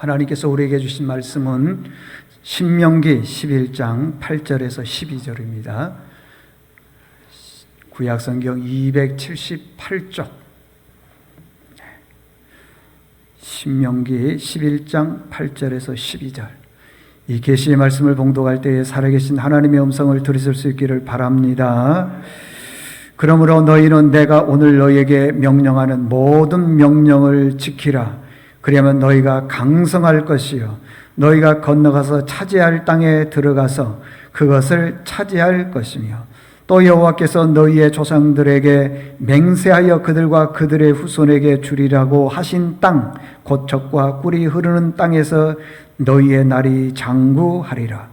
하나님께서 우리에게 주신 말씀은 신명기 11장 8절에서 12절입니다. 구약성경 278쪽, 신명기 11장 8절에서 12절. 이 계시의 말씀을 봉독할 때에 살아계신 하나님의 음성을 들으실 수 있기를 바랍니다. 그러므로 너희는 내가 오늘 너희에게 명령하는 모든 명령을 지키라. 그러면 너희가 강성할 것이요 너희가 건너가서 차지할 땅에 들어가서 그것을 차지할 것이며, 또 여호와께서 너희의 조상들에게 맹세하여 그들과 그들의 후손에게 주리라고 하신 땅, 곧 젖과 꿀이 흐르는 땅에서 너희의 날이 장구하리라.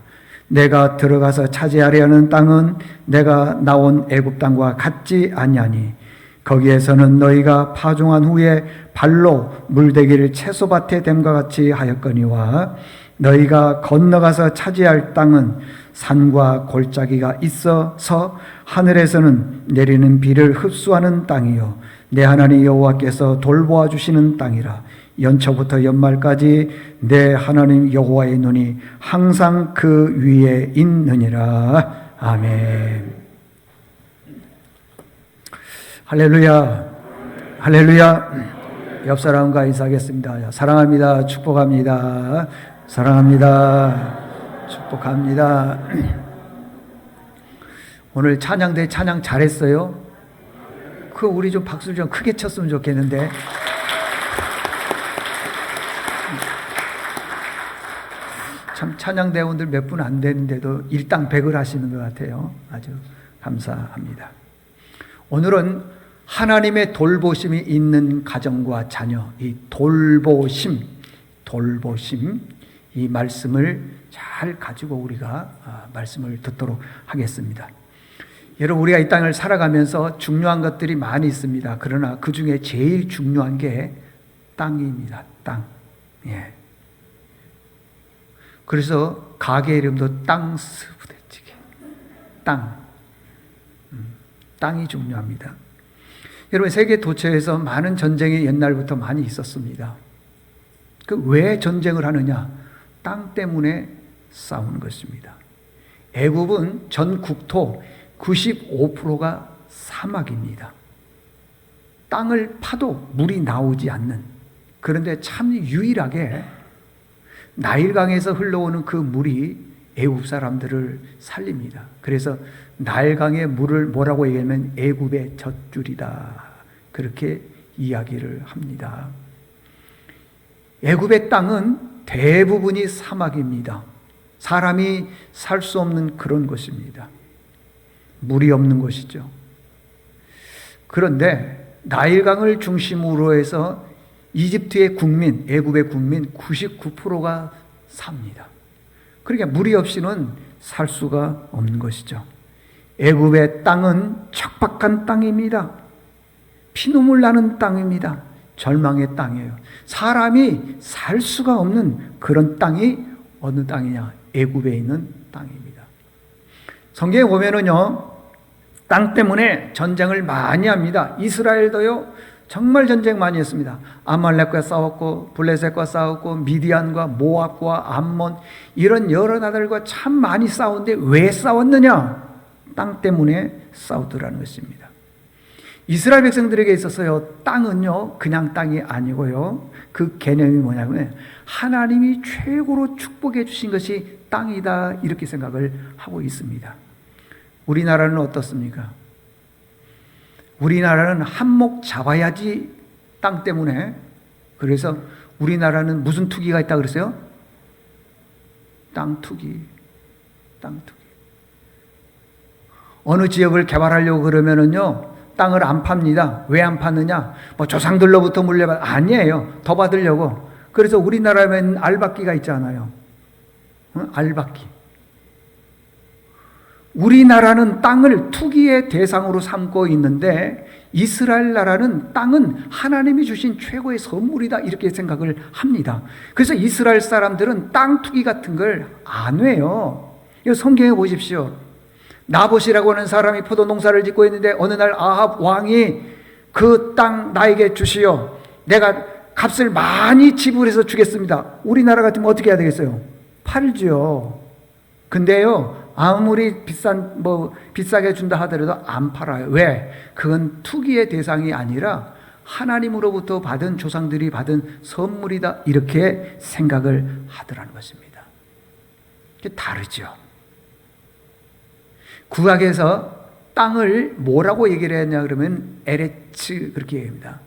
내가 들어가서 차지하려 하는 땅은 내가 나온 애굽 땅과 같지 아니하니 거기에서는 너희가 파종한 후에 발로 물대기를 채소밭에 댐과 같이 하였거니와, 너희가 건너가서 차지할 땅은 산과 골짜기가 있어서 하늘에서는 내리는 비를 흡수하는 땅이요 내 하나님 여호와께서 돌보아 주시는 땅이라. 연초부터 연말까지 내 하나님 여호와의 눈이 항상 그 위에 있느니라. 아멘. 할렐루야, 할렐루야. 옆 사람과 인사하겠습니다. 사랑합니다. 축복합니다. 사랑합니다. 축복합니다. 오늘 찬양대 찬양 잘했어요? 우리 좀 박수 좀 크게 쳤으면 좋겠는데. 참 찬양대원들 몇 분 안 되는데도 일당백을 하시는 것 같아요. 아주 감사합니다. 오늘은 하나님의 돌보심이 있는 가정과 자녀, 이 돌보심, 이 말씀을 잘 가지고 우리가 말씀을 듣도록 하겠습니다. 여러분, 우리가 이 땅을 살아가면서 중요한 것들이 많이 있습니다. 그러나 그 중에 제일 중요한 게 땅입니다. 땅. 예. 그래서 가게 이름도 땅스부대찌개. 땅. 땅이 중요합니다. 여러분, 세계 도처에서 많은 전쟁이 옛날부터 많이 있었습니다. 왜 전쟁을 하느냐? 땅 때문에 싸우는 것입니다. 애굽은 전 국토 95%가 사막입니다. 땅을 파도 물이 나오지 않는, 그런데 참 유일하게 나일강에서 흘러오는 그 물이 애굽 사람들을 살립니다. 그래서 나일강의 물을 뭐라고 얘기하면 애굽의 젖줄이다, 그렇게 이야기를 합니다. 애굽의 땅은 대부분이 사막입니다. 사람이 살 수 없는 그런 곳입니다. 물이 없는 곳이죠. 그런데 나일강을 중심으로 해서 이집트의 국민, 애굽의 국민 99%가 삽니다. 그러니까 물이 없이는 살 수가 없는 것이죠. 애굽의 땅은 척박한 땅입니다. 피눈물 나는 땅입니다. 절망의 땅이에요. 사람이 살 수가 없는 그런 땅이 어느 땅이냐? 애굽에 있는 땅입니다. 성경에 보면은요, 땅 때문에 전쟁을 많이 합니다. 이스라엘도요, 정말 전쟁 많이 했습니다. 아말렉과 싸웠고, 블레셋과 싸웠고, 미디안과 모압과 암몬, 이런 여러 나라들과 참 많이 싸웠는데 왜 싸웠느냐? 땅 때문에 싸우더라는 것입니다. 이스라엘 백성들에게 있어서요, 땅은요, 그냥 땅이 아니고요, 그 개념이 뭐냐면 하나님이 최고로 축복해 주신 것이 땅이다, 이렇게 생각을 하고 있습니다. 우리나라는 어떻습니까? 우리나라는 한몫 잡아야지 땅 때문에. 그래서 우리나라는 무슨 투기가 있다 그랬어요? 땅 투기. 어느 지역을 개발하려고 그러면은요, 땅을 안 팝니다. 왜 안 파느냐? 조상들로부터 물려받, 아니에요. 더 받으려고. 그래서 우리나라에는 알박기가 있잖아요. 알박기. 우리나라는 땅을 투기의 대상으로 삼고 있는데, 이스라엘 나라는 땅은 하나님이 주신 최고의 선물이다, 이렇게 생각을 합니다. 그래서 이스라엘 사람들은 땅 투기 같은 걸 안 해요. 이거 성경에 보십시오. 나봇이라고 하는 사람이 포도 농사를 짓고 있는데 어느 날 아합 왕이 그 땅 나에게 주시오, 내가 값을 많이 지불해서 주겠습니다. 우리나라 같으면 어떻게 해야 되겠어요? 팔죠. 근데요, 아무리 비싸게 준다 하더라도 안 팔아요. 왜? 그건 투기의 대상이 아니라 하나님으로부터 받은 조상들이 받은 선물이다. 이렇게 생각을 하더라는 것입니다. 이게 다르죠. 구약에서 땅을 뭐라고 얘기를 했냐 그러면 에레츠 그렇게 얘기합니다.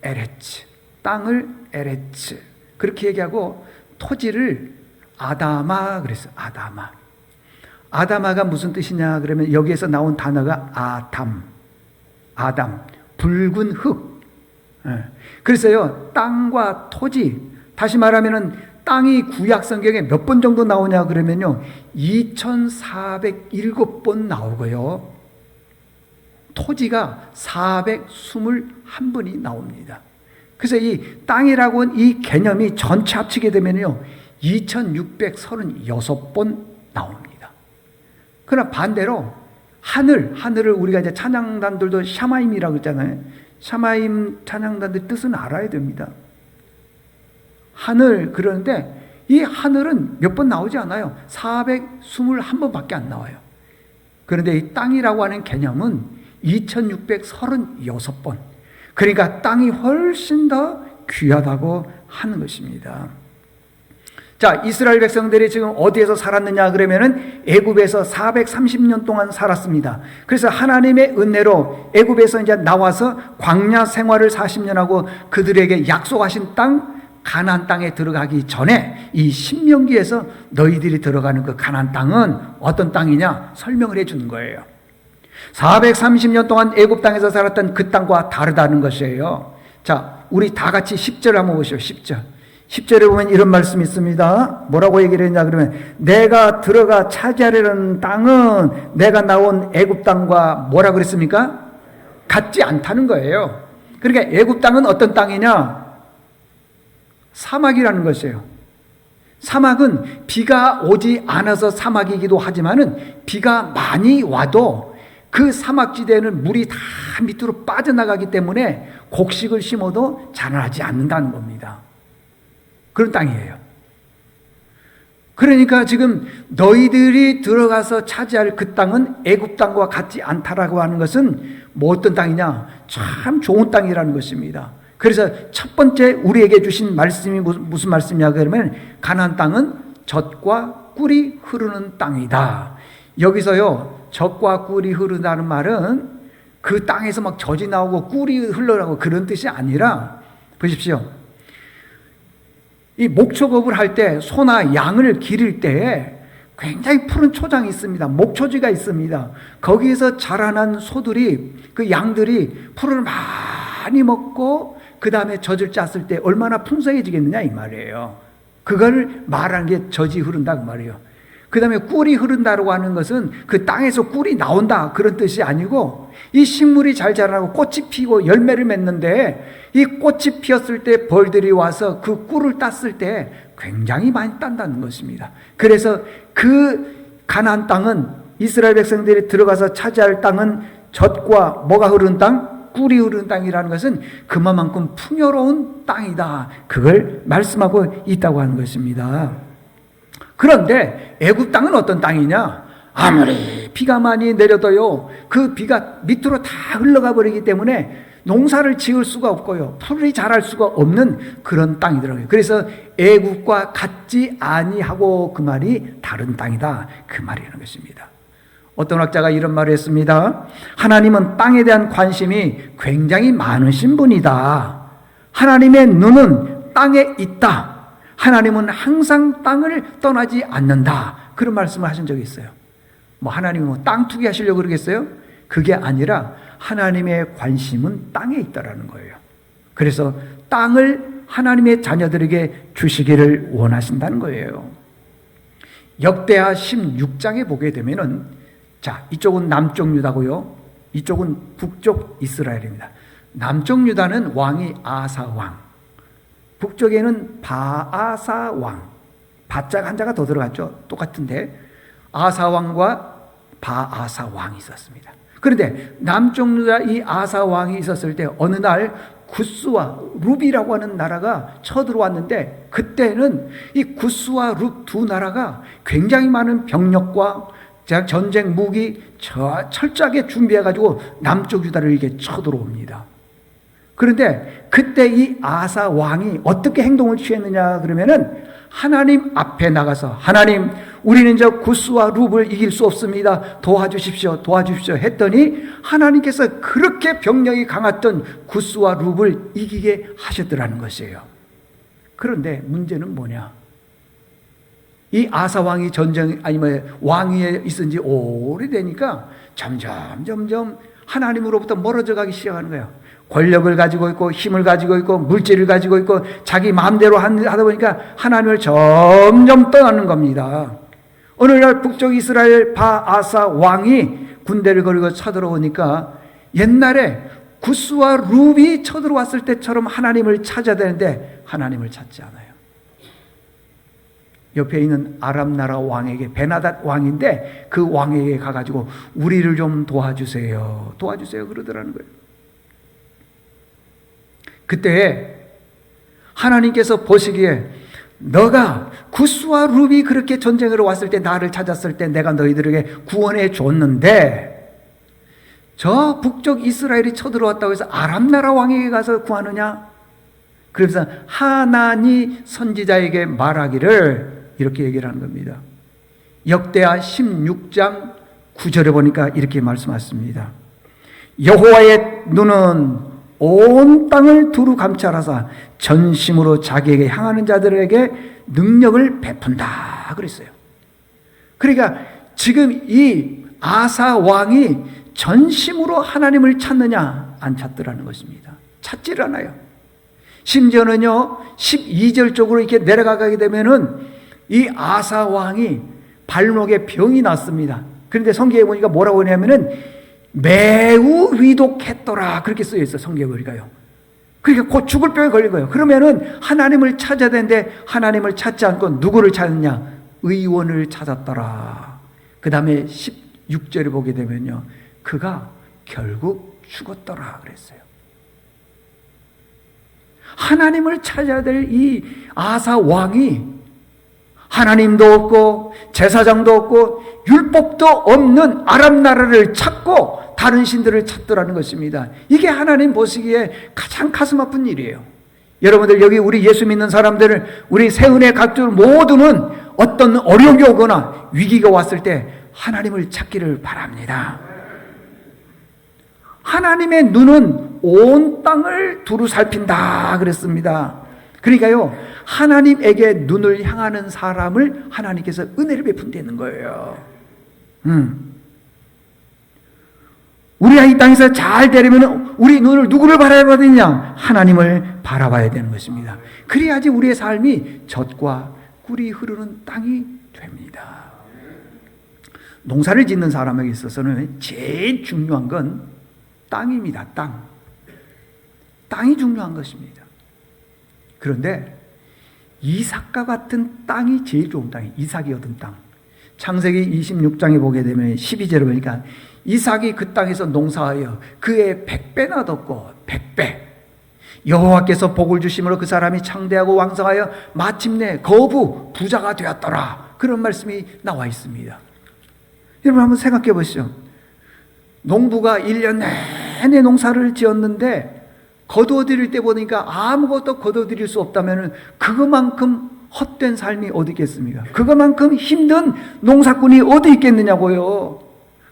에레츠. 땅을 에레츠. 그렇게 얘기하고 토지를 아다마 그랬어요. 아다마. 아다마가 무슨 뜻이냐 그러면 여기에서 나온 단어가 아담. 붉은 흙. 그래서요, 땅과 토지, 다시 말하면은 땅이 구약 성경에 몇 번 정도 나오냐 그러면요, 2407번 나오고요, 토지가 421번이 나옵니다. 그래서 이 땅이라고 하는 이 개념이 전체 합치게 되면요, 2636번 나옵니다. 그러나 반대로 하늘을 우리가 이제 찬양단들도 샤마임이라고 했잖아요. 샤마임 찬양단들 뜻은 알아야 됩니다. 하늘, 그러는데 이 하늘은 몇 번 나오지 않아요. 421번밖에 안 나와요. 그런데 이 땅이라고 하는 개념은 2636번. 그러니까 땅이 훨씬 더 귀하다고 하는 것입니다. 자, 이스라엘 백성들이 지금 어디에서 살았느냐 그러면은 애굽에서 430년 동안 살았습니다. 그래서 하나님의 은혜로 애굽에서 이제 나와서 광야 생활을 40년 하고 그들에게 약속하신 땅 가나안 땅에 들어가기 전에 이 신명기에서 너희들이 들어가는 그 가나안 땅은 어떤 땅이냐 설명을 해 주는 거예요. 430년 동안 애굽 땅에서 살았던 그 땅과 다르다는 것이에요. 자, 우리 다 같이 10절 한번 보시죠. 10절에 보면 이런 말씀이 있습니다. 뭐라고 얘기를 했냐 그러면 내가 들어가 차지하려는 땅은 내가 나온 애굽 땅과 뭐라 그랬습니까? 같지 않다는 거예요. 그러니까 애굽 땅은 어떤 땅이냐? 사막이라는 것이에요. 사막은 비가 오지 않아서 사막이기도 하지만은 비가 많이 와도 그 사막지대에는 물이 다 밑으로 빠져나가기 때문에 곡식을 심어도 자라지 않는다는 겁니다. 그런 땅이에요. 그러니까 지금 너희들이 들어가서 차지할 그 땅은 애굽 땅과 같지 않다라고 하는 것은 뭐 어떤 땅이냐? 참 좋은 땅이라는 것입니다. 그래서 첫 번째 우리에게 주신 말씀이 무슨 말씀이냐 그러면 가나안 땅은 젖과 꿀이 흐르는 땅이다. 여기서요, 젖과 꿀이 흐른다는 말은 그 땅에서 막 젖이 나오고 꿀이 흘러나오고 그런 뜻이 아니라, 보십시오. 이 목초급을 할 때 소나 양을 기를 때 굉장히 푸른 초장이 있습니다. 목초지가 있습니다. 거기에서 자라난 소들이, 그 양들이 풀을 많이 먹고 그 다음에 젖을 짰을 때 얼마나 풍성해지겠느냐 이 말이에요. 그걸 말하는 게 젖이 흐른다 그 말이에요. 그 다음에 꿀이 흐른다고 하는 것은 그 땅에서 꿀이 나온다 그런 뜻이 아니고, 이 식물이 잘 자라고 꽃이 피고 열매를 맺는데 이 꽃이 피었을 때 벌들이 와서 그 꿀을 땄을 때 굉장히 많이 딴다는 것입니다. 그래서 그 가나안 땅은, 이스라엘 백성들이 들어가서 차지할 땅은 젖과 뭐가 흐르는 땅? 꿀이 흐르는 땅이라는 것은 그만큼 풍요로운 땅이다. 그걸 말씀하고 있다고 하는 것입니다. 그런데 애굽 땅은 어떤 땅이냐? 아무리 비가 많이 내려도요, 그 비가 밑으로 다 흘러가 버리기 때문에 농사를 지을 수가 없고요, 풀이 자랄 수가 없는 그런 땅이더라고요. 그래서 애굽과 같지 아니하고 그 말이 다른 땅이다, 그 말이라는 것입니다. 어떤 학자가 이런 말을 했습니다. 하나님은 땅에 대한 관심이 굉장히 많으신 분이다. 하나님의 눈은 땅에 있다. 하나님은 항상 땅을 떠나지 않는다. 그런 말씀을 하신 적이 있어요. 뭐 하나님은 뭐 땅 투기하시려고 그러겠어요? 그게 아니라 하나님의 관심은 땅에 있다라는 거예요. 그래서 땅을 하나님의 자녀들에게 주시기를 원하신다는 거예요. 역대하 16장에 보게 되면은, 자, 이쪽은 남쪽 유다고요, 이쪽은 북쪽 이스라엘입니다. 남쪽 유다는 왕이 아사 왕, 북쪽에는 바아사 왕, 바자가 한자가 더 들어갔죠. 똑같은데 아사 왕과 바아사 왕이 있었습니다. 그런데 남쪽 유다 이 아사 왕이 있었을 때 어느 날 구스와 룹이라고 하는 나라가 쳐들어왔는데, 그때는 이 구스와 룹 두 나라가 굉장히 많은 병력과 전쟁 무기 철저하게 준비해가지고 남쪽 유다를 이렇게 쳐들어옵니다. 그런데 그때 이 아사 왕이 어떻게 행동을 취했느냐 그러면은, 하나님 앞에 나가서 하나님, 우리는 저 구스와 룹을 이길 수 없습니다. 도와주십시오. 도와주십시오. 했더니 하나님께서 그렇게 병력이 강했던 구스와 룹을 이기게 하셨더라는 것이에요. 그런데 문제는 뭐냐? 이 아사 왕이 왕위에 있은 지 오래되니까 점점 하나님으로부터 멀어져 가기 시작하는 거예요. 권력을 가지고 있고 힘을 가지고 있고 물질을 가지고 있고 자기 마음대로 하다 보니까 하나님을 점점 떠나는 겁니다. 어느 날 북쪽 이스라엘 바아사 왕이 군대를 거리고 쳐들어오니까 옛날에 구스와 룹이 쳐들어왔을 때처럼 하나님을 찾아야 되는데 하나님을 찾지 않아요. 옆에 있는 아람 나라 왕에게, 베나닷 왕인데 그 왕에게 가가지고 우리를 좀 도와주세요 그러더라는 거예요. 그때 하나님께서 보시기에, 너가 구스와 룹이 그렇게 전쟁으로 왔을 때 나를 찾았을 때 내가 너희들에게 구원해 줬는데, 저 북쪽 이스라엘이 쳐들어왔다고 해서 아람 나라 왕에게 가서 구하느냐? 그래서 하나니 선지자에게 말하기를, 이렇게 얘기를 하는 겁니다. 역대하 16장 9절에 보니까 이렇게 말씀하십니다. 여호와의 눈은 온 땅을 두루 감찰하사 전심으로 자기에게 향하는 자들에게 능력을 베푼다 그랬어요. 그러니까 지금 이 아사 왕이 전심으로 하나님을 찾느냐? 안 찾더라는 것입니다. 찾지를 않아요. 심지어는요 12절 쪽으로 이렇게 내려가게 되면은 이 아사 왕이 발목에 병이 났습니다. 그런데 성경에 보니까 뭐라고 하냐면은 매우 위독했더라 그렇게 쓰여 있어, 성경에 보니까요. 그러니까 곧 죽을 병에 걸린 거예요. 그러면은 하나님을 찾아야 되는데 하나님을 찾지 않고 누구를 찾느냐? 의원을 찾았더라. 그 다음에 16절에 보게 되면요, 그가 결국 죽었더라 그랬어요. 하나님을 찾아야 될 이 아사 왕이 하나님도 없고 제사장도 없고 율법도 없는 아람 나라를 찾고 다른 신들을 찾더라는 것입니다. 이게 하나님 보시기에 가장 가슴 아픈 일이에요. 여러분들, 여기 우리 예수 믿는 사람들은, 우리 새은혜 각들 모두는 어떤 어려움이 오거나 위기가 왔을 때 하나님을 찾기를 바랍니다. 하나님의 눈은 온 땅을 두루 살핀다 그랬습니다. 그러니까요, 하나님에게 눈을 향하는 사람을 하나님께서 은혜를 베푼다는 거예요. 우리가 이 땅에서 잘 되려면 우리 눈을 누구를 바라봐야 되냐? 하나님을 바라봐야 되는 것입니다. 그래야지 우리의 삶이 젖과 꿀이 흐르는 땅이 됩니다. 농사를 짓는 사람에게 있어서는 제일 중요한 건 땅입니다. 땅이 중요한 것입니다. 그런데 이삭과 같은 땅이 제일 좋은 땅이에요. 이삭이 얻은 땅. 창세기 26장에 보게 되면 12절에 보니까 이삭이 그 땅에서 농사하여 그의 100배나 얻었고 100배. 여호와께서 복을 주심으로 그 사람이 창대하고 왕성하여 마침내 거부 부자가 되었더라. 그런 말씀이 나와 있습니다. 여러분 한번 생각해 보시죠. 농부가 1년 내내 농사를 지었는데 거두어들일 때 보니까 아무것도 거두어들일 수 없다면 그것만큼 헛된 삶이 어디 있겠습니까? 그것만큼 힘든 농사꾼이 어디 있겠느냐고요.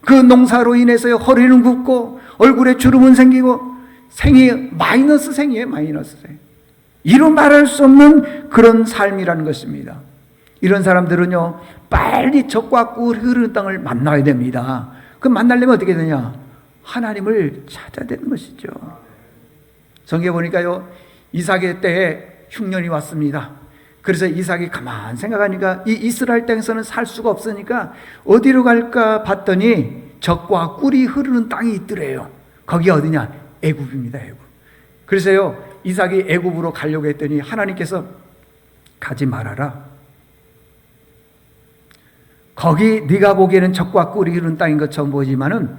그 농사로 인해서 허리는 굽고 얼굴에 주름은 생기고 생이 마이너스 생이에요. 마이너스 생. 이루 말할 수 없는 그런 삶이라는 것입니다. 이런 사람들은요, 빨리 적과 꿀 흐르는 땅을 만나야 됩니다. 그 만나려면 어떻게 되냐? 하나님을 찾아야 되는 것이죠. 성경에 보니까요, 이삭의 때에 흉년이 왔습니다. 그래서 이삭이 가만 생각하니까 이 이스라엘 땅에서는 살 수가 없으니까 어디로 갈까 봤더니 적과 꿀이 흐르는 땅이 있더래요. 거기가 어디냐? 애굽입니다. 애굽. 그래서요, 이삭이 애굽으로 가려고 했더니 하나님께서 가지 말아라. 거기 네가 보기에는 적과 꿀이 흐르는 땅인 것처럼 보이지만은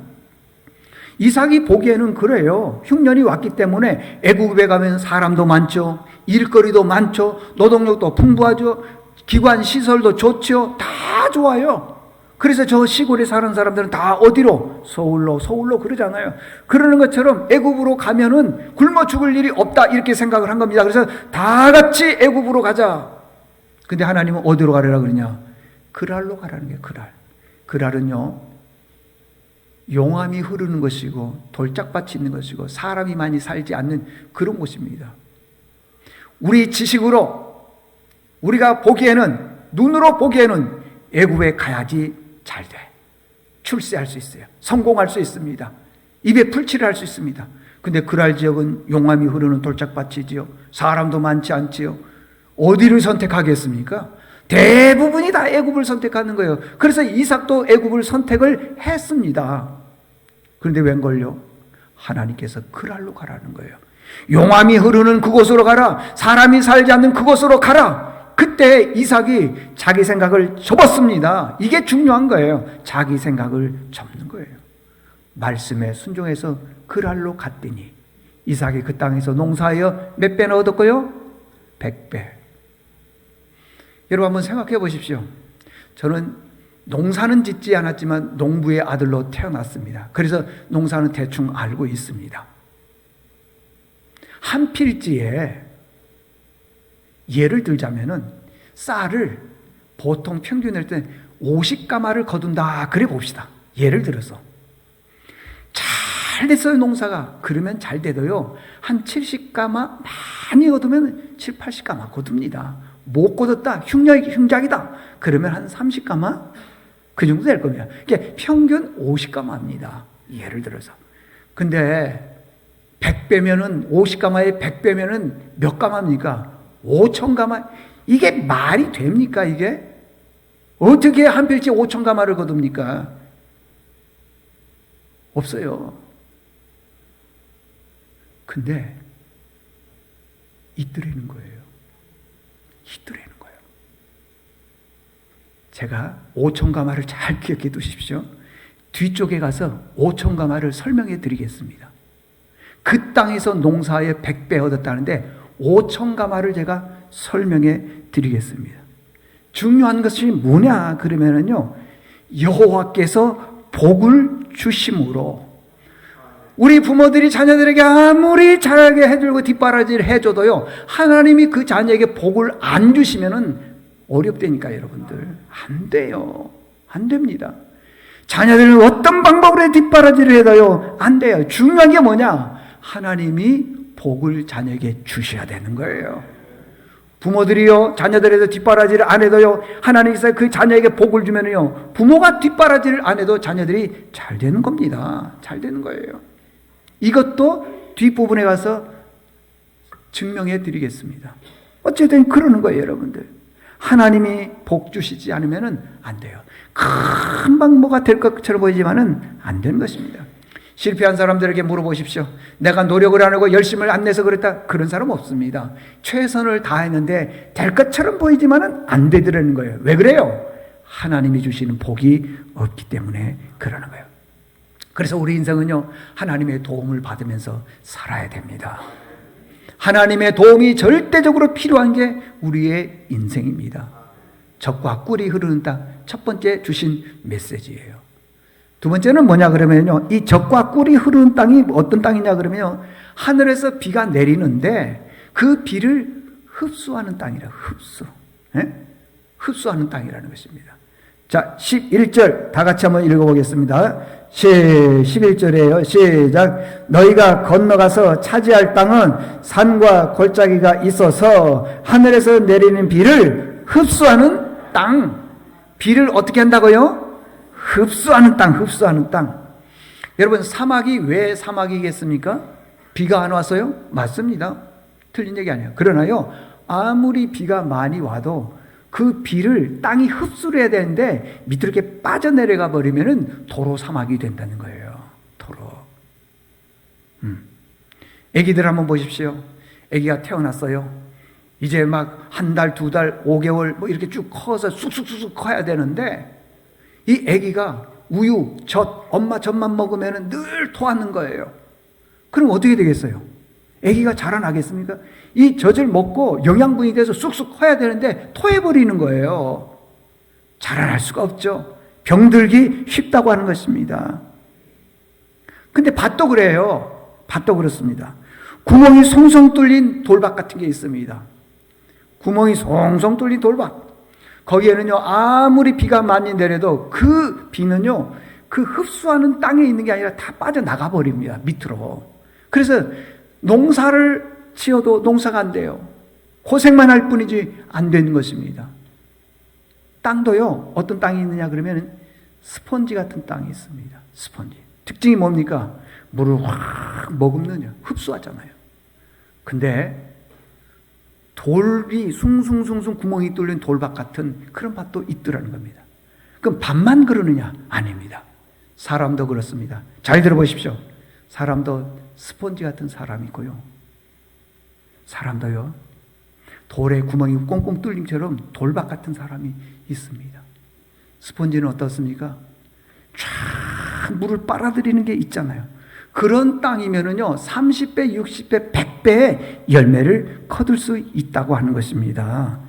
이삭이 보기에는 그래요. 흉년이 왔기 때문에 애굽에 가면 사람도 많죠. 일거리도 많죠. 노동력도 풍부하죠. 기관 시설도 좋죠. 다 좋아요. 그래서 저 시골에 사는 사람들은 다 어디로? 서울로 그러잖아요. 그러는 것처럼 애굽으로 가면은 굶어 죽을 일이 없다 이렇게 생각을 한 겁니다. 그래서 다 같이 애굽으로 가자. 근데 하나님은 어디로 가려라 그러냐? 그랄로 가라는 거예요. 그랄은요, 용암이 흐르는 것이고 돌짝밭이 있는 것이고 사람이 많이 살지 않는 그런 곳입니다. 우리 지식으로 우리가 보기에는, 눈으로 보기에는 애굽에 가야지 잘 돼. 출세할 수 있어요. 성공할 수 있습니다. 입에 풀칠을 할 수 있습니다. 근데 그랄 지역은 용암이 흐르는 돌짝밭이지요. 사람도 많지 않지요. 어디를 선택하겠습니까? 대부분이 다 애굽을 선택하는 거예요. 그래서 이삭도 애굽을 선택을 했습니다. 그런데 웬걸요? 하나님께서 그랄로 가라는 거예요. 용암이 흐르는 그곳으로 가라. 사람이 살지 않는 그곳으로 가라. 그때 이삭이 자기 생각을 접었습니다. 이게 중요한 거예요. 자기 생각을 접는 거예요. 말씀에 순종해서 그랄로 갔더니 이삭이 그 땅에서 농사하여 몇 배나 얻었고요? 100배. 여러분 한번 생각해 보십시오. 저는 농사는 짓지 않았지만 농부의 아들로 태어났습니다. 그래서 농사는 대충 알고 있습니다. 한 필지에 예를 들자면은 쌀을 보통 평균일 때 50가마를 거둔다 그래 봅시다. 예를 들어서 잘 됐어요 농사가. 그러면 잘 돼도요 한 70가마 많이 거두면 7, 80가마 거둡니다. 못 거뒀다 흉작이다 그러면 한 30가마 그 정도 될 겁니다. 그러니까 평균 50가마입니다. 예를 들어서. 근데 100배면은 50가마에 100배면은 몇 가마입니까? 5,000가마. 이게 말이 됩니까 이게? 어떻게 한 필지 5,000가마를 거둡니까? 없어요. 근데 있더라는 거예요. 있더라는 거예요. 제가 5,000가마를 잘 기억해 두십시오. 뒤쪽에 가서 5,000가마를 설명해 드리겠습니다. 그 땅에서 농사에 100배 얻었다는데 5,000가마를 제가 설명해 드리겠습니다. 중요한 것이 뭐냐 그러면은요, 여호와께서 복을 주심으로. 우리 부모들이 자녀들에게 아무리 잘하게 해주고 뒷바라지를 해줘도요, 하나님이 그 자녀에게 복을 안 주시면은 어렵다니까 여러분들. 안 돼요. 안 됩니다. 자녀들은 어떤 방법으로 뒷바라지를 해도요 안 돼요. 중요한 게 뭐냐? 하나님이 복을 자녀에게 주셔야 되는 거예요. 부모들이요 자녀들에서 뒷바라지를 안 해도요 하나님께서 그 자녀에게 복을 주면요 부모가 뒷바라지를 안 해도 자녀들이 잘 되는 겁니다. 잘 되는 거예요. 이것도 뒷부분에 가서 증명해 드리겠습니다. 어쨌든 그러는 거예요 여러분들. 하나님이 복 주시지 않으면 안 돼요. 금방 뭐가 될 것처럼 보이지만은 안 되는 것입니다. 실패한 사람들에게 물어보십시오. 내가 노력을 안 하고 열심을 안 내서 그랬다. 그런 사람 없습니다. 최선을 다했는데 될 것처럼 보이지만은 안 되더라는 거예요. 왜 그래요? 하나님이 주시는 복이 없기 때문에 그러는 거예요. 그래서 우리 인생은요 하나님의 도움을 받으면서 살아야 됩니다. 하나님의 도움이 절대적으로 필요한 게 우리의 인생입니다. 젖과 꿀이 흐르는 땅, 첫 번째 주신 메시지예요. 두 번째는 뭐냐 그러면요, 이 젖과 꿀이 흐르는 땅이 어떤 땅이냐 그러면요, 하늘에서 비가 내리는데 그 비를 흡수하는 땅이라. 흡수하는 땅이라는 것입니다. 자, 11절 다 같이 한번 읽어보겠습니다. 11절에요. 시작. 너희가 건너가서 차지할 땅은 산과 골짜기가 있어서 하늘에서 내리는 비를 흡수하는 땅. 비를 어떻게 한다고요? 흡수하는 땅, 흡수하는 땅. 여러분, 사막이 왜 사막이겠습니까? 비가 안 와서요? 맞습니다. 틀린 얘기 아니에요. 그러나요, 아무리 비가 많이 와도 그 비를 땅이 흡수를 해야 되는데 밑으로 이렇게 빠져내려가 버리면은 도로 사막이 된다는 거예요. 도로. 애기들 한번 보십시오. 애기가 태어났어요. 이제 막 한 달, 두 달, 5개월 뭐 이렇게 쭉 커서 쑥쑥쑥쑥 커야 되는데 이 애기가 우유, 젖, 엄마 젖만 먹으면 늘 토하는 거예요. 그럼 어떻게 되겠어요? 아기가 자라나겠습니까? 이 젖을 먹고 영양분이 돼서 쑥쑥 커야 되는데 토해버리는 거예요. 자라날 수가 없죠. 병들기 쉽다고 하는 것입니다. 근데 밭도 그래요. 밭도 그렇습니다. 구멍이 송송 뚫린 돌밭 같은 게 있습니다. 구멍이 송송 뚫린 돌밭. 거기에는요, 아무리 비가 많이 내려도 그 비는요, 그 흡수하는 땅에 있는 게 아니라 다 빠져나가 버립니다. 밑으로. 그래서 농사를 지어도 농사가 안 돼요. 고생만 할 뿐이지 안 되는 것입니다. 땅도요, 어떤 땅이 있느냐 그러면 스펀지 같은 땅이 있습니다. 스펀지. 특징이 뭡니까? 물을 확 머금느냐. 흡수하잖아요. 근데 돌이 숭숭숭숭 구멍이 뚫린 돌밭 같은 그런 밭도 있더라는 겁니다. 그럼 밭만 그러느냐? 아닙니다. 사람도 그렇습니다. 잘 들어보십시오. 사람도 스펀지 같은 사람이 있고요. 사람도요, 돌에 구멍이 꽁꽁 뚫림처럼 돌밭 같은 사람이 있습니다. 스펀지는 어떻습니까? 쫙 물을 빨아들이는 게 있잖아요. 그런 땅이면은요, 30배, 60배, 100배의 열매를 거둘 수 있다고 하는 것입니다.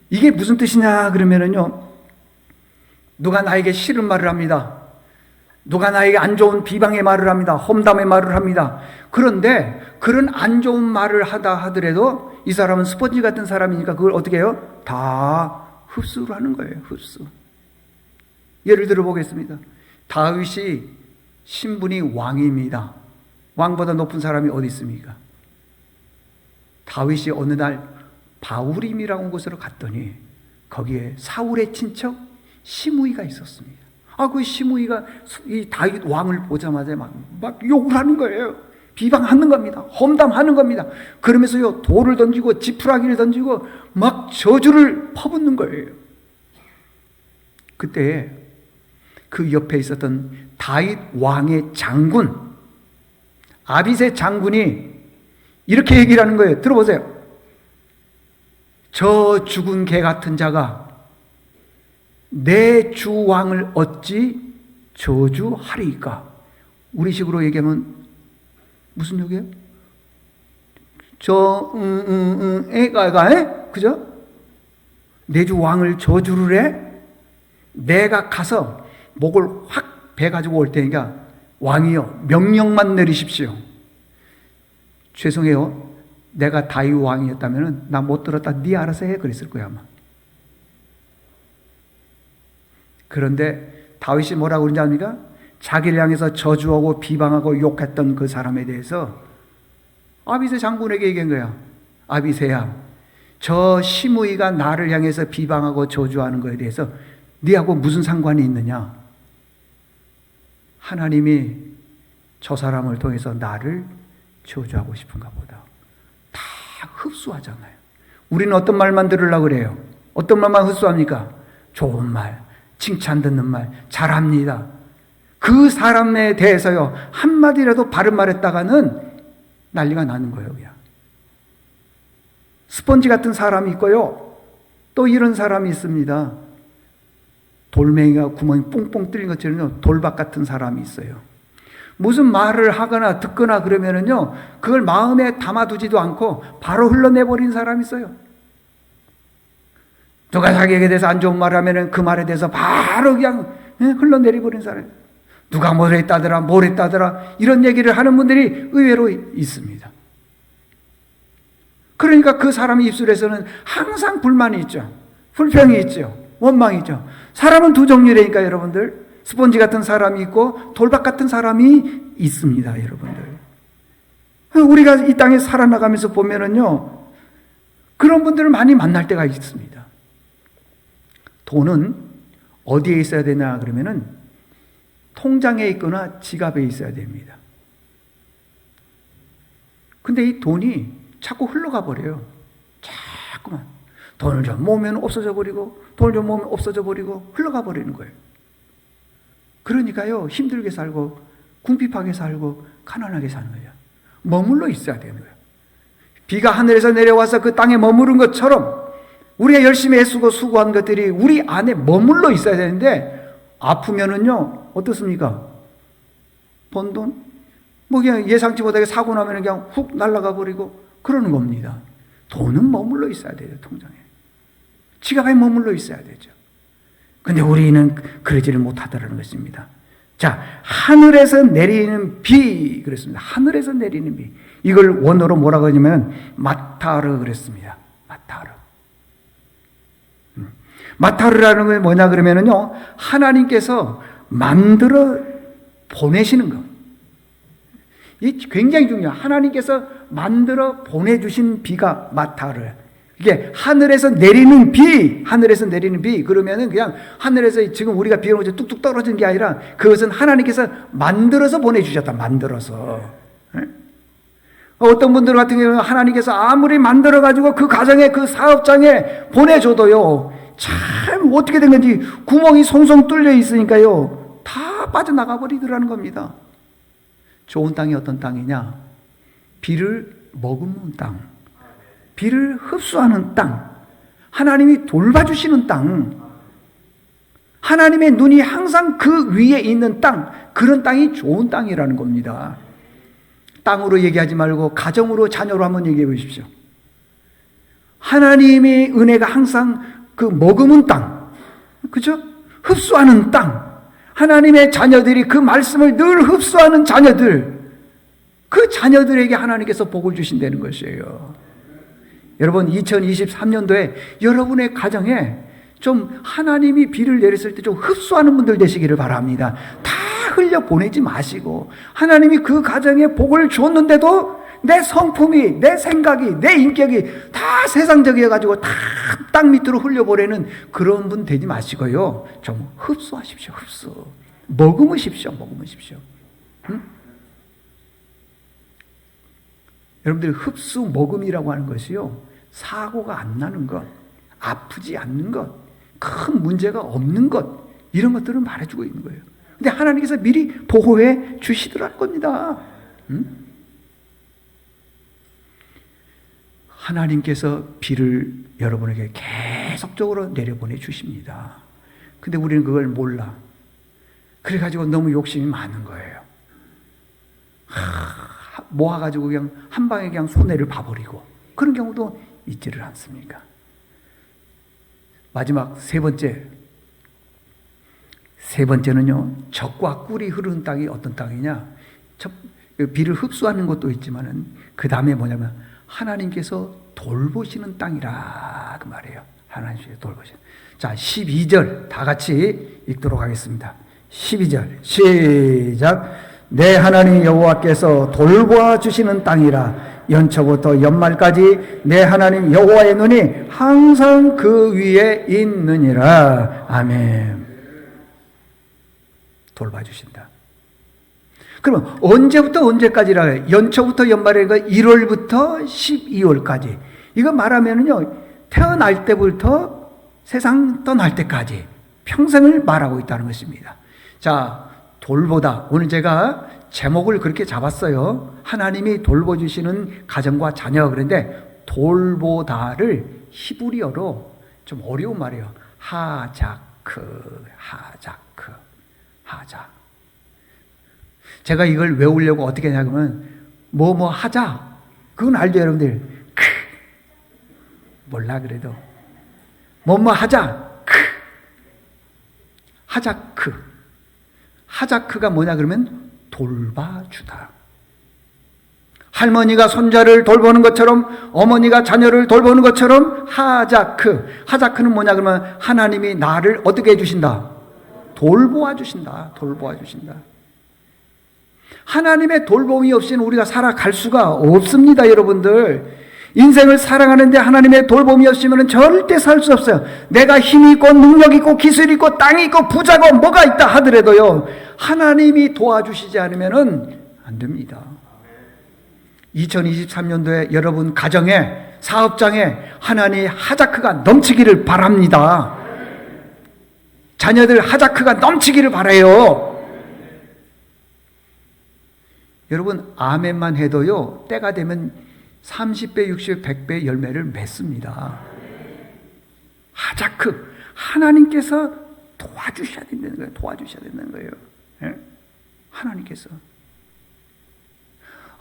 이게 무슨 뜻이냐 그러면은요, 누가 나에게 싫은 말을 합니다. 누가 나에게 안 좋은 비방의 말을 합니다. 험담의 말을 합니다. 그런데 그런 안 좋은 말을 하다 하더라도 이 사람은 스펀지 같은 사람이니까 그걸 어떻게 해요? 다 흡수를 하는 거예요. 흡수. 예를 들어 보겠습니다. 다윗이 신분이 왕입니다. 왕보다 높은 사람이 어디 있습니까? 다윗이 어느 날 바울임이라는 곳으로 갔더니 거기에 사울의 친척 시므이가 있었습니다. 그 시므이가 이 다윗 왕을 보자마자 막 욕을 하는 거예요. 비방하는 겁니다. 험담하는 겁니다. 그러면서요, 돌을 던지고 지푸라기를 던지고 막 저주를 퍼붓는 거예요. 그때 그 옆에 있었던 다윗 왕의 장군 아비새 장군이 이렇게 얘기를 하는 거예요. 들어보세요. 저 죽은 개 같은 자가 내 주 왕을 어찌 저주하리까? 우리식으로 얘기하면 무슨 욕이에요? 그죠? 내 주 왕을 저주를 해? 내가 가서 목을 확 베가지고 올 테니까 왕이요, 명령만 내리십시오. 죄송해요. 내가 다윗 왕이었다면 나 못 들었다. 네 알아서 해. 그랬을 거야 아마. 그런데 다윗이 뭐라고 그러는지 압니까? 자기를 향해서 저주하고 비방하고 욕했던 그 사람에 대해서 아비새 장군에게 얘기한 거야. 아비새야, 저 시므이가 나를 향해서 비방하고 저주하는 거에 대해서 네하고 무슨 상관이 있느냐? 하나님이 저 사람을 통해서 나를 저주하고 싶은가 보다. 다 흡수하잖아요. 우리는 어떤 말만 들으려고 그래요? 어떤 말만 흡수합니까? 좋은 말, 칭찬 듣는 말, 잘합니다. 그 사람에 대해서요, 한마디라도 바른 말 했다가는 난리가 나는 거예요, 그냥. 스펀지 같은 사람이 있고요. 또 이런 사람이 있습니다. 돌멩이가 구멍이 뽕뽕 뚫린 것처럼 돌밭 같은 사람이 있어요. 무슨 말을 하거나 듣거나 그러면은요, 그걸 마음에 담아두지도 않고 바로 흘러내버린 사람이 있어요. 누가 자기에게 대해서 안 좋은 말 하면은 그 말에 대해서 바로 그냥 흘러내려버린 사람. 누가 뭘 했다더라, 뭘 했다더라, 이런 얘기를 하는 분들이 의외로 있습니다. 그러니까 그 사람 입술에서는 항상 불만이 있죠. 불평이 있죠. 원망이 있죠. 사람은 두 종류라니까 여러분들. 스펀지 같은 사람이 있고 돌밭 같은 사람이 있습니다, 여러분들. 우리가 이 땅에 살아나가면서 보면은요, 그런 분들을 많이 만날 때가 있습니다. 돈은 어디에 있어야 되냐 그러면은 통장에 있거나 지갑에 있어야 됩니다. 근데 이 돈이 자꾸 흘러가 버려요. 자꾸만. 돈을 좀 모으면 없어져 버리고, 돈을 좀 모으면 없어져 버리고, 흘러가 버리는 거예요. 그러니까요, 힘들게 살고, 궁핍하게 살고, 가난하게 사는 거예요. 머물러 있어야 되는 거예요. 비가 하늘에서 내려와서 그 땅에 머무른 것처럼 우리가 열심히 애쓰고 수고한 것들이 우리 안에 머물러 있어야 되는데 아프면은요, 어떻습니까? 번 돈? 뭐 그냥 예상치 못하게 사고 나면 그냥 훅 날아가 버리고 그러는 겁니다. 돈은 머물러 있어야 돼요, 통장에. 지갑에 머물러 있어야 되죠. 근데 우리는 그러지를 못하더라는 것입니다. 자, 하늘에서 내리는 비, 그랬습니다. 하늘에서 내리는 비. 이걸 원어로 뭐라고 하냐면, 마타르 그랬습니다. 마타르. 마타르라는 게 뭐냐 그러면은요, 하나님께서 만들어 보내시는 것. 이 굉장히 중요해요. 하나님께서 만들어 보내주신 비가 마타르. 이게 하늘에서 내리는 비, 하늘에서 내리는 비. 그러면은 그냥 하늘에서 지금 우리가 비 오는 것이 뚝뚝 떨어지는 게 아니라 그것은 하나님께서 만들어서 보내주셨다. 만들어서. 어떤 분들 같은 경우는 하나님께서 아무리 만들어가지고 그 가정에 그 사업장에 보내줘도요, 참 어떻게 된 건지 구멍이 송송 뚫려 있으니까요, 다 빠져나가 버리더라는 겁니다. 좋은 땅이 어떤 땅이냐? 비를 머금는 땅, 비를 흡수하는 땅, 하나님이 돌봐주시는 땅, 하나님의 눈이 항상 그 위에 있는 땅, 그런 땅이 좋은 땅이라는 겁니다. 땅으로 얘기하지 말고 가정으로, 자녀로 한번 얘기해 보십시오. 하나님의 은혜가 항상 그 머금은 땅, 그죠? 흡수하는 땅, 하나님의 자녀들이 그 말씀을 늘 흡수하는 자녀들, 그 자녀들에게 하나님께서 복을 주신다는 것이에요. 여러분, 2023년도에 여러분의 가정에 좀 하나님이 비를 내렸을 때 좀 흡수하는 분들 되시기를 바랍니다. 다 흘려 보내지 마시고, 하나님이 그 가정에 복을 줬는데도 내 성품이, 내 생각이, 내 인격이 다 세상적이어가지고 다 땅 밑으로 흘려보내는 그런 분 되지 마시고요. 좀 흡수하십시오. 흡수. 머금으십시오. 머금으십시오. 응? 여러분들, 흡수 머금이라고 하는 것이요, 사고가 안 나는 것, 아프지 않는 것, 큰 문제가 없는 것, 이런 것들을 말해주고 있는 거예요. 근데 하나님께서 미리 보호해 주시더라는 겁니다. 응? 하나님께서 비를 여러분에게 계속적으로 내려보내 주십니다. 근데 우리는 그걸 몰라. 그래가지고 너무 욕심이 많은 거예요. 모아가지고 그냥 한 방에 그냥 손해를 봐버리고 그런 경우도 있지를 않습니까? 마지막 세 번째는요, 젖과 꿀이 흐르는 땅이 어떤 땅이냐? 비를 흡수하는 것도 있지만은 그 다음에 뭐냐면 하나님께서 돌보시는 땅이라 그 말이에요. 하나님께서 돌보시는. 자, 12절 다 같이 읽도록 하겠습니다. 12절 시작. 내 하나님 여호와께서 돌보아 주시는 땅이라, 연초부터 연말까지 내 하나님 여호와의 눈이 항상 그 위에 있느니라. 아멘. 돌봐주신다. 그러면 언제부터 언제까지라 해요? 연초부터 연말에 1월부터 12월까지. 이거 말하면은요, 태어날 때부터 세상 떠날 때까지 평생을 말하고 있다는 것입니다. 자, 돌보다. 오늘 제가 제목을 그렇게 잡았어요. 하나님이 돌보주시는 가정과 자녀. 그런데 돌보다를 히브리어로 좀 어려운 말이에요. 하자크. 제가 이걸 외우려고 어떻게 하냐면, 뭐 하자. 그건 알죠, 여러분들? 몰라, 그래도. 뭐 하자. 하자크. 하자크가 뭐냐 그러면 돌봐주다. 할머니가 손자를 돌보는 것처럼, 어머니가 자녀를 돌보는 것처럼 하자크. 하자크는 뭐냐 그러면 하나님이 나를 어떻게 해주신다? 돌보아 주신다. 돌보아 주신다. 하나님의 돌봄이 없이는 우리가 살아갈 수가 없습니다, 여러분들. 인생을 살아가는데 하나님의 돌봄이 없으면 절대 살 수 없어요. 내가 힘이 있고 능력이 있고 기술이 있고 땅이 있고 부자고 뭐가 있다 하더라도요, 하나님이 도와주시지 않으면 안 됩니다. 2023년도에 여러분 가정에, 사업장에 하나님의 하자크가 넘치기를 바랍니다. 자녀들 하자크가 넘치기를 바라요. 여러분, 아멘만 해도요, 때가 되면 30배, 60배, 100배 열매를 맺습니다. 하자크, 하나님께서 도와주셔야 된다는 거예요. 도와주셔야 된다는 거예요. 예? 하나님께서.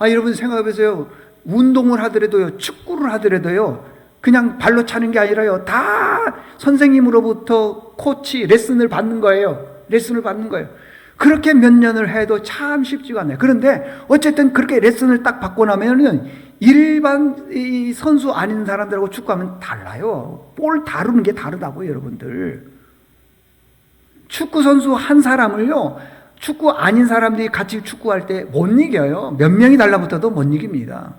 여러분 생각해보세요. 운동을 하더라도요, 축구를 하더라도요, 그냥 발로 차는 게 아니라요, 다 선생님으로부터 코치, 레슨을 받는 거예요. 레슨을 받는 거예요. 그렇게 몇 년을 해도 참 쉽지가 않아요. 그런데 어쨌든 그렇게 레슨을 딱 받고 나면은 일반 이 선수 아닌 사람들하고 축구하면 달라요. 볼 다루는 게 다르다고요, 여러분들. 축구 선수 한 사람을요, 축구 아닌 사람들이 같이 축구할 때 못 이겨요. 몇 명이 달라붙어도 못 이깁니다.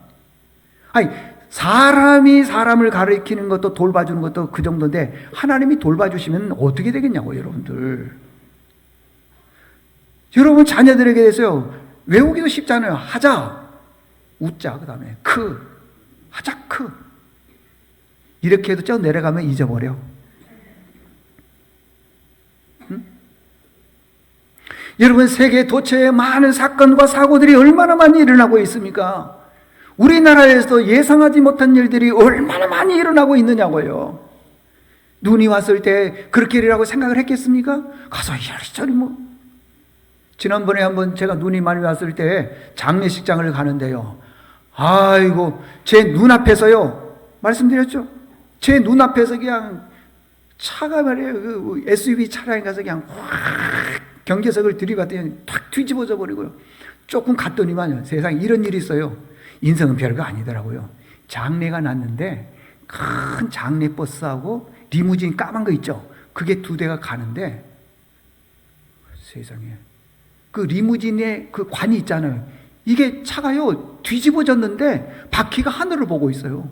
사람이 사람을 가르치는 것도 돌봐주는 것도 그 정도인데 하나님이 돌봐주시면 어떻게 되겠냐고, 여러분들. 여러분 자녀들에게 대해서요, 외우기도 쉽잖아요. 하자, 웃자, 그 다음에 하자, 이렇게 해도 저 내려가면 잊어버려. 여러분, 세계 도처에 많은 사건과 사고들이 얼마나 많이 일어나고 있습니까? 우리나라에서도 예상하지 못한 일들이 얼마나 많이 일어나고 있느냐고요. 눈이 왔을 때 그렇게 일이라고 생각을 했겠습니까? 가서 이리저리 지난번에 한번 제가 눈이 많이 왔을 때 장례식장을 가는데요. 아이고, 제 눈앞에서요, 말씀드렸죠? 제 눈앞에서 그냥 차가 말이에요. 그 SUV 차량에 가서 그냥 확 경계석을 들이받더니 탁 뒤집어져 버리고요. 조금 갔더니만요, 세상에 이런 일이 있어요. 인생은 별거 아니더라고요. 장례가 났는데 큰 장례 버스하고 리무진 까만 거 있죠? 그게 두 대가 가는데, 세상에, 그 리무진의 그 관이 있잖아요. 이게 차가요, 뒤집어졌는데 바퀴가 하늘을 보고 있어요.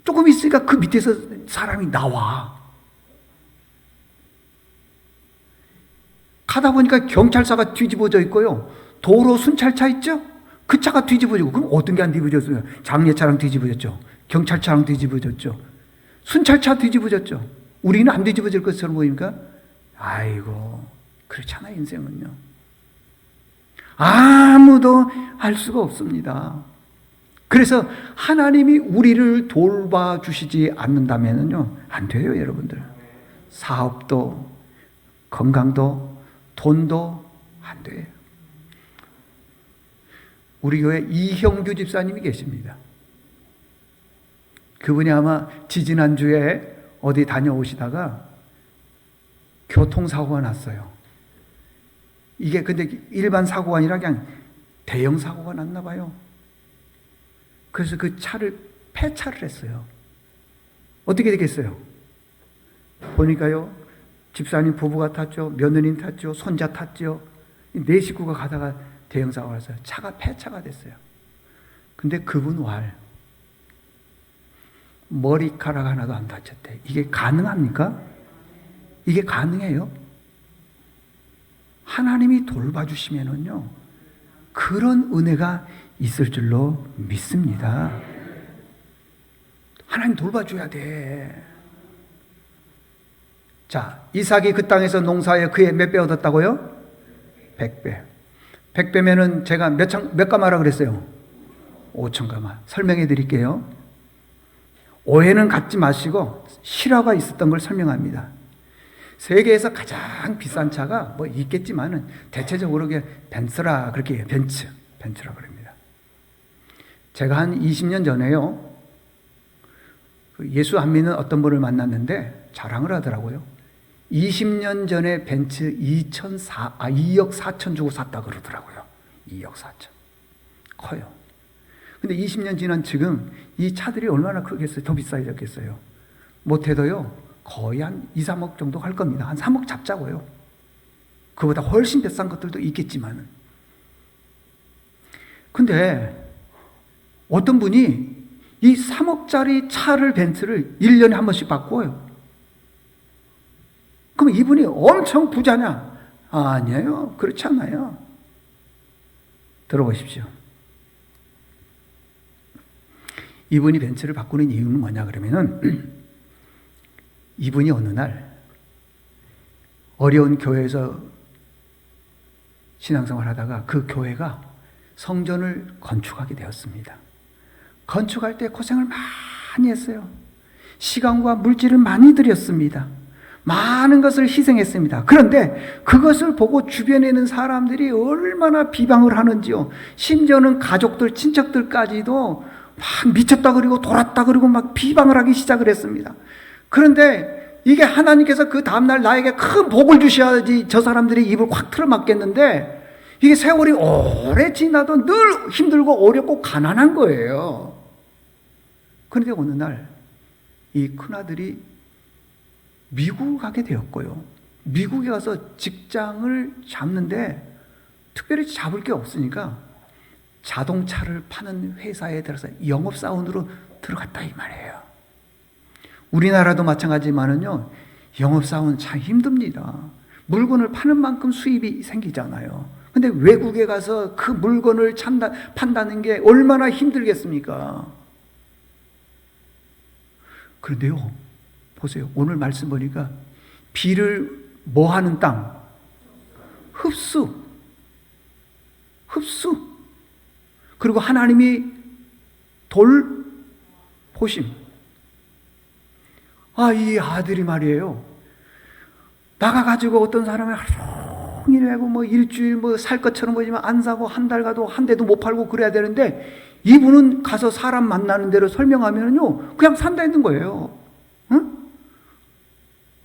조금 있으니까 그 밑에서 사람이 나와. 가다 보니까 경찰차가 뒤집어져 있고요, 도로 순찰차 있죠? 그 차가 뒤집어지고. 그럼 어떤 게 안 뒤집어졌어요? 장례차랑 뒤집어졌죠. 경찰차랑 뒤집어졌죠. 순찰차 뒤집어졌죠. 우리는 안 뒤집어질 것처럼 보입니까? 아이고, 그렇잖아요, 인생은요. 아무도 알 수가 없습니다. 그래서 하나님이 우리를 돌봐주시지 않는다면요, 안 돼요, 여러분들. 사업도, 건강도, 돈도 안 돼요. 우리 교회 이형규 집사님이 계십니다. 그분이 아마 지지난주에 어디 다녀오시다가 교통사고가 났어요. 이게 근데 일반 사고가 아니라 그냥 대형 사고가 났나 봐요. 그래서 그 차를 폐차를 했어요. 어떻게 되겠어요? 보니까요, 집사님 부부가 탔죠, 며느님 탔죠, 손자 탔죠. 네 식구가 가다가 대형 사고가 났어요. 차가 폐차가 됐어요. 근데 그분 머리카락 하나도 안 다쳤대. 이게 가능합니까? 이게 가능해요? 하나님이 돌봐주시면은요, 그런 은혜가 있을 줄로 믿습니다. 하나님 돌봐줘야 돼. 자, 이삭이 그 땅에서 농사에 그에 몇 배 얻었다고요? 100배. 100배면은 제가 몇 가마라 그랬어요? 5,000가마. 설명해 드릴게요. 오해는 갖지 마시고 실화가 있었던 걸 설명합니다. 세계에서 가장 비싼 차가 뭐 있겠지만은 대체적으로 벤츠라 그렇게 해요. 벤츠라 그럽니다. 제가 한 20년 전에요, 예수 안 믿는 어떤 분을 만났는데 자랑을 하더라고요. 20년 전에 벤츠 2억 4천 주고 샀다 그러더라고요. 2억 4천. 커요. 근데 20년 지난 지금 이 차들이 얼마나 크겠어요? 더 비싸졌겠어요? 못해도요, 거의 한 2, 3억 정도 갈 겁니다. 한 3억 잡자고요. 그보다 훨씬 비싼 것들도 있겠지만은. 근데 어떤 분이 이 3억짜리 차를, 벤츠를 1년에 한 번씩 바꿔요. 그럼 이분이 엄청 부자냐? 아니에요. 그렇지 않아요. 들어보십시오. 이분이 벤츠를 바꾸는 이유는 뭐냐 그러면은, 이분이 어느 날 어려운 교회에서 신앙생활 하다가 그 교회가 성전을 건축하게 되었습니다. 건축할 때 고생을 많이 했어요. 시간과 물질을 많이 들였습니다. 많은 것을 희생했습니다. 그런데 그것을 보고 주변에 있는 사람들이 얼마나 비방을 하는지요. 심지어는 가족들, 친척들까지도 막 미쳤다 그러고 돌았다 그러고 막 비방을 하기 시작을 했습니다. 그런데 이게 하나님께서 그 다음날 나에게 큰 복을 주셔야지 저 사람들이 입을 확 틀어막겠는데, 이게 세월이 오래 지나도 늘 힘들고 어렵고 가난한 거예요. 그런데 어느 날 이 큰아들이 미국을 가게 되었고요. 미국에 가서 직장을 잡는데 특별히 잡을 게 없으니까 자동차를 파는 회사에 들어서 영업사원으로 들어갔다 이 말이에요. 우리나라도 마찬가지지만은요, 영업사원 참 힘듭니다. 물건을 파는 만큼 수입이 생기잖아요. 근데 외국에 가서 그 물건을 판다는 게 얼마나 힘들겠습니까? 그런데요, 보세요. 오늘 말씀 보니까 비를 뭐 하는 땅? 흡수. 그리고 하나님이 돌보심. 이 아들이 말이에요. 나가가지고 어떤 사람이 하루 종일 하고 뭐 일주일 살 것처럼 보이지만 안 사고 한 달 가도 한 대도 못 팔고 그래야 되는데, 이분은 가서 사람 만나는 대로 설명하면요, 그냥 산다 했는 거예요. 응?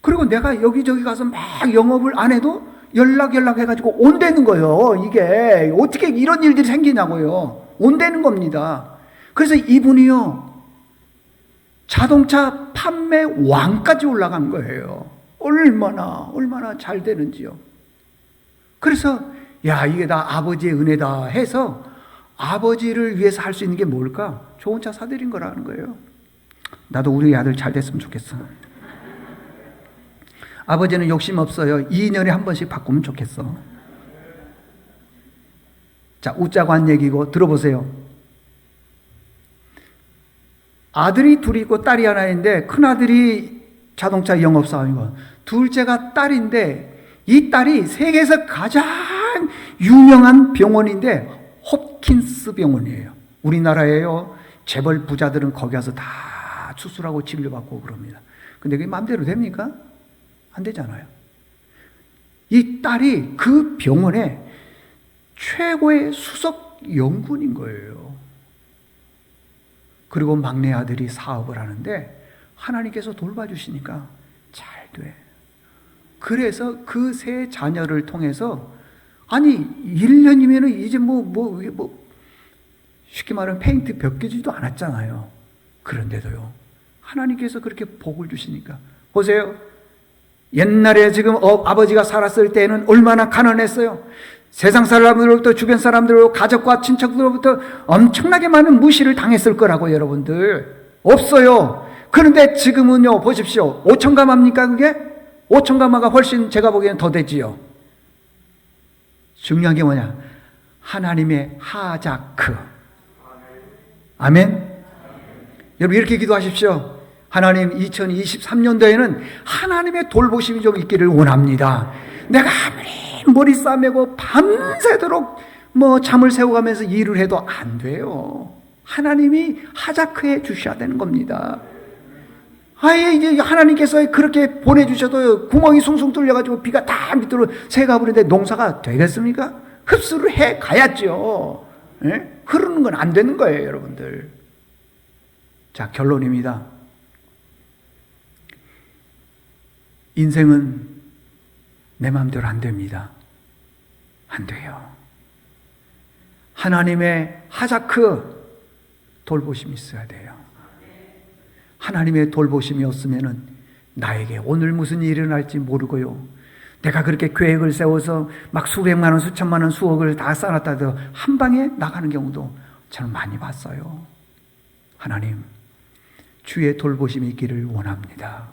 그리고 내가 여기저기 가서 막 영업을 안 해도 연락해가지고 온다는 거예요. 이게 어떻게 이런 일들이 생기냐고요. 온다는 겁니다. 그래서 이분이요, 자동차 판매 왕까지 올라간 거예요. 얼마나 잘 되는지요. 그래서 이게 다 아버지의 은혜다 해서 아버지를 위해서 할 수 있는 게 뭘까? 좋은 차 사드린 거라는 거예요. 나도 우리 아들 잘 됐으면 좋겠어. 아버지는 욕심 없어요. 2년에 한 번씩 바꾸면 좋겠어. 자, 웃자고 한 얘기고 들어보세요. 아들이 둘이 있고 딸이 하나 있는데, 큰아들이 자동차 영업사원이고 둘째가 딸인데, 이 딸이 세계에서 가장 유명한 병원인데 홉킨스 병원이에요. 우리나라에요, 재벌 부자들은 거기 가서 다 수술하고 진료받고 그럽니다. 근데 그게 마음대로 됩니까? 안 되잖아요. 이 딸이 그 병원의 최고의 수석 연구원인 거예요. 그리고 막내 아들이 사업을 하는데 하나님께서 돌봐주시니까 잘 돼. 그래서 그 세 자녀를 통해서, 아니 1년이면 이제 쉽게 말하면 페인트 벗겨지지도 않았잖아요. 그런데도요, 하나님께서 그렇게 복을 주시니까, 보세요. 옛날에 지금 아버지가 살았을 때는 얼마나 가난했어요. 세상 사람들로부터, 주변 사람들로부터, 가족과 친척들로부터 엄청나게 많은 무시를 당했을 거라고. 여러분들 없어요. 그런데 지금은요, 보십시오. 5천 가마입니까 그게? 5천 가마가 훨씬 제가 보기에는 더 되지요. 중요한 게 뭐냐? 하나님의 하자크. 아멘. 여러분 이렇게 기도하십시오. 하나님, 2023년도에는 하나님의 돌보심이 좀 있기를 원합니다. 내가 아무리 머리 싸매고 밤새도록 잠을 새워가면서 일을 해도 안 돼요. 하나님이 하자크해 주셔야 되는 겁니다. 이제 하나님께서 그렇게 보내주셔도 구멍이 숭숭 뚫려가지고 비가 다 밑으로 새가 부는데 농사가 되겠습니까? 흡수를 해 가야죠. 예? 흐르는 건 안 되는 거예요, 여러분들. 자, 결론입니다. 인생은 내 마음대로 안 됩니다. 안 돼요. 하나님의 하자크 돌보심이 있어야 돼요. 하나님의 돌보심이 없으면은 나에게 오늘 무슨 일이 일어날지 모르고요, 내가 그렇게 계획을 세워서 막 수백만 원, 수천만 원, 수억을 다 쌓아놨다 해도 한 방에 나가는 경우도 저는 많이 봤어요. 하나님, 주의 돌보심이 있기를 원합니다.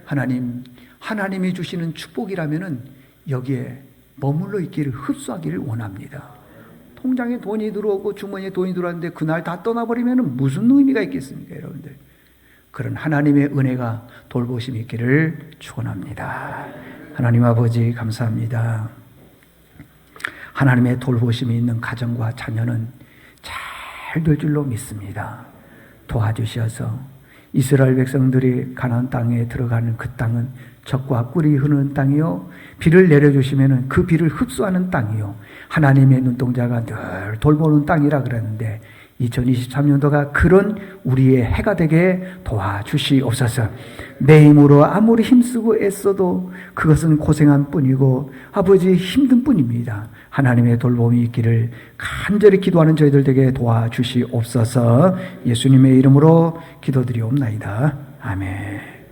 하나님, 하나님이 주시는 축복이라면은 여기에 머물러 있기를, 흡수하기를 원합니다. 통장에 돈이 들어오고 주머니에 돈이 들어왔는데 그날 다 떠나버리면 무슨 의미가 있겠습니까, 여러분들? 그런 하나님의 은혜가 돌보심이 있기를 축원합니다. 하나님 아버지 감사합니다. 하나님의 돌보심이 있는 가정과 자녀는 잘 될 줄로 믿습니다. 도와주셔서 이스라엘 백성들이 가나안 땅에 들어가는 그 땅은 젖과 꿀이 흐르는 땅이요, 비를 내려주시면 그 비를 흡수하는 땅이요, 하나님의 눈동자가 늘 돌보는 땅이라 그랬는데 2023년도가 그런 우리의 해가 되게 도와주시옵소서. 내 힘으로 아무리 힘쓰고 애써도 그것은 고생한 뿐이고 아버지 힘든 뿐입니다. 하나님의 돌봄이 있기를 간절히 기도하는 저희들 되게 도와주시옵소서. 예수님의 이름으로 기도드리옵나이다. 아멘.